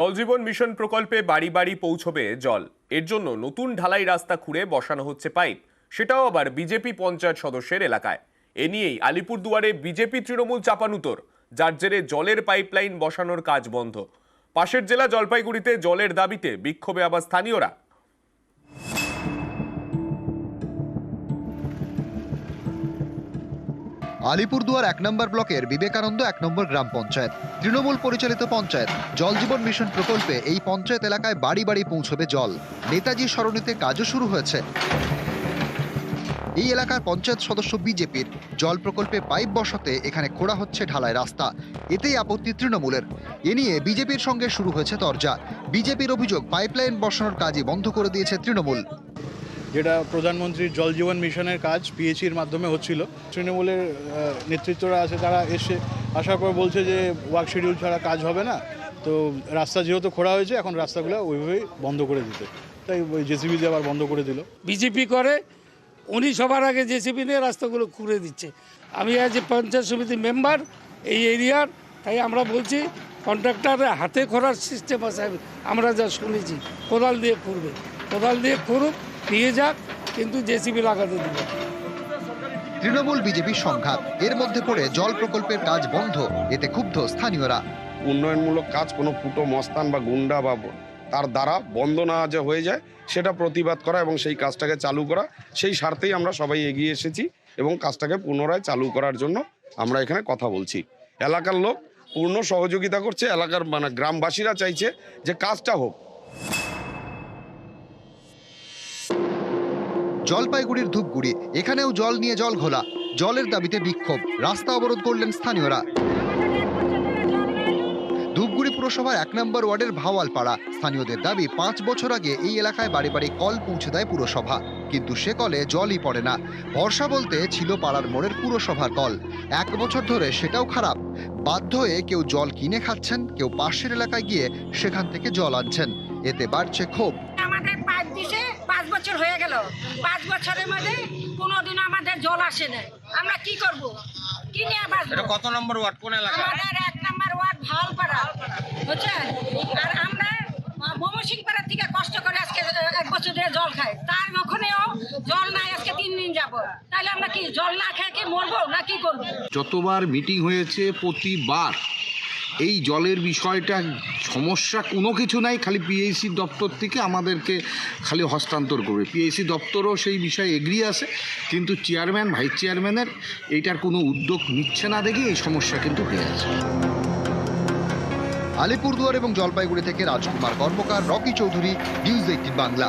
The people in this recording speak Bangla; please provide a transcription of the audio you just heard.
জলজীবন মিশন প্রকল্পে বাড়ি বাড়ি পৌঁছবে জল। এর জন্য নতুন ঢালাই রাস্তা খুঁড়ে বসানো হচ্ছে পাইপ, সেটাও আবার বিজেপি পঞ্চায়েত সদস্যের এলাকায়। এ নিয়েই আলিপুরদুয়ারে বিজেপি তৃণমূল চাপানুতর, যার জেরে জলের পাইপলাইন বসানোর কাজ বন্ধ। পাশের জেলা জলপাইগুড়িতে জলের দাবিতে বিক্ষোভে আবার স্থানীয়রা। আলিপুরদুয়ার ১ নম্বর ব্লকের বিবেকানন্দ ১ নম্বর গ্রাম পঞ্চায়েত, তৃণমূল পরিচালিত পঞ্চায়েত। জলজীবন মিশন প্রকল্পে এই পঞ্চায়েত এলাকায় বাড়ি বাড়ি পৌঁছবে জল। নেতাজি সরণিতে কাজও শুরু হয়েছে। এই এলাকার পঞ্চায়েত সদস্য বিজেপির। জল প্রকল্পে পাইপ বসাতে এখানে খোঁড়া হচ্ছে ঢালাই রাস্তা, এতেই আপত্তি তৃণমূলের। এ নিয়ে বিজেপির সঙ্গে শুরু হয়েছে তরজা। বিজেপির অভিযোগ, পাইপলাইন বসানোর কাজই বন্ধ করে দিয়েছে তৃণমূল। যেটা প্রধানমন্ত্রীর জল জীবন মিশনের কাজ পিএইচির মাধ্যমে হচ্ছিল, তৃণমূলের নেতৃত্বরা আছে, তারা আসার পর বলছে যে ওয়ার্ক শিডিউল ছাড়া কাজ হবে না। তো রাস্তা যেহেতু খোঁড়া হয়েছে, এখন রাস্তাগুলো ওইভাবেই বন্ধ করে দিতে, তাই ওই জেসিবি দিয়ে আবার বন্ধ করে দিল। বিজেপি করে, উনি সবার আগে জেসিবি নিয়ে রাস্তাগুলো খুঁড়ে দিচ্ছে। আমি আজ পঞ্চায়েত সমিতির মেম্বার এই এরিয়ার, তাই আমরা বলছি কন্ট্রাক্টরের হাতে খোঁড়ার সিস্টেম আছে। আমরা যা শুনেছি কোদাল দিয়ে খুঁড়বে, কোদাল দিয়ে খুঁড়ুক, নিয়ে যাক, কিন্তু জেসিবি লাগাতে দিবে। তৃণমূল বিজেপির সংঘাত, এর মধ্যে পড়ে জল প্রকল্পের কাজ বন্ধ, এতে ক্ষুব্ধ স্থানীয়রা। উন্নয়নমূলক কাজ কোনো ফুটো মস্তান বা গুন্ডা বা তার দ্বারা বন্ধ না যে হয়ে যায়, সেটা প্রতিবাদ করা এবং সেই কাজটাকে চালু করা, সেই স্বার্থেই আমরা সবাই এগিয়ে এসেছি এবং কাজটাকে পুনরায় চালু করার জন্য আমরা এখানে কথা বলছি। এলাকার লোক পূর্ণ সহযোগিতা করছে, এলাকার গ্রামবাসীরা চাইছে যে কাজটা হোক। জলপাইগুড়ির ধূপগুড়ি, এখানেও জল নিয়ে জল ঘোলা। জলের দাবিতে বিক্ষোভ, রাস্তা অবরোধ করলেন স্থানীয়রা। ধূপগুড়ি পুরসভার ১ নম্বর ওয়ার্ডের ভাওয়ালপাড়া, স্থানীয়দের দাবি ৫ বছর আগে এই এলাকায় বাড়ি বাড়ি কল পৌঁছে দেয় পুরসভা, কিন্তু সে কলে জলই পড়ে না। ভরসা বলতে ছিল পাড়ার মোড়ের পুরসভার কল, ১ বছর ধরে সেটাও খারাপ। বাধ্য হয়ে কেউ জল কিনে খাচ্ছেন, কেউ পাশের এলাকায় গিয়ে সেখান থেকে জল আনছেন, এতে বাড়ছে ক্ষোভ। আমাদের পাইপ দিছে ৫ বছর হয়ে গেল, 5 বছরের মধ্যে কোনোদিন আমাদের জল আসে না। আমরা কি করব? কি নিয়ে বাঁচবো? এটা কত নম্বর ওয়ার্ড, কোন এলাকা? আমাদের ১ নম্বর ওয়ার্ড ভাওয়ালপাড়া, বুঝছেন? আর আমরা মমসিংপাড়া থেকে কষ্ট করে আজকে ১ বছর ধরে জল খাই, তার ওখানেও জল নাই। আজকে 3 দিন যাব, তাহলে আমরা কি জল না খেয়ে কি মরবো না কি করবো? যতবার মিটিং হয়েছে প্রতিবার এই জলের বিষয়টা সমস্যা কোনো কিছু নাই, খালি পিএইচি দপ্তর থেকে আমাদেরকে খালি হস্তান্তর করবে। পিএইচি দপ্তরও সেই বিষয়ে এগিয়ে আছে, কিন্তু চেয়ারম্যান ভাইস চেয়ারম্যানের এইটার কোনো উদ্যোগ নিচ্ছে না দেখে এই সমস্যা কিন্তু হয়ে আছে। আলিপুরদুয়ার এবং জলপাইগুড়ি থেকে রাজকুমার কর্মকার, রকি চৌধুরী, নিউজ 18 বাংলা।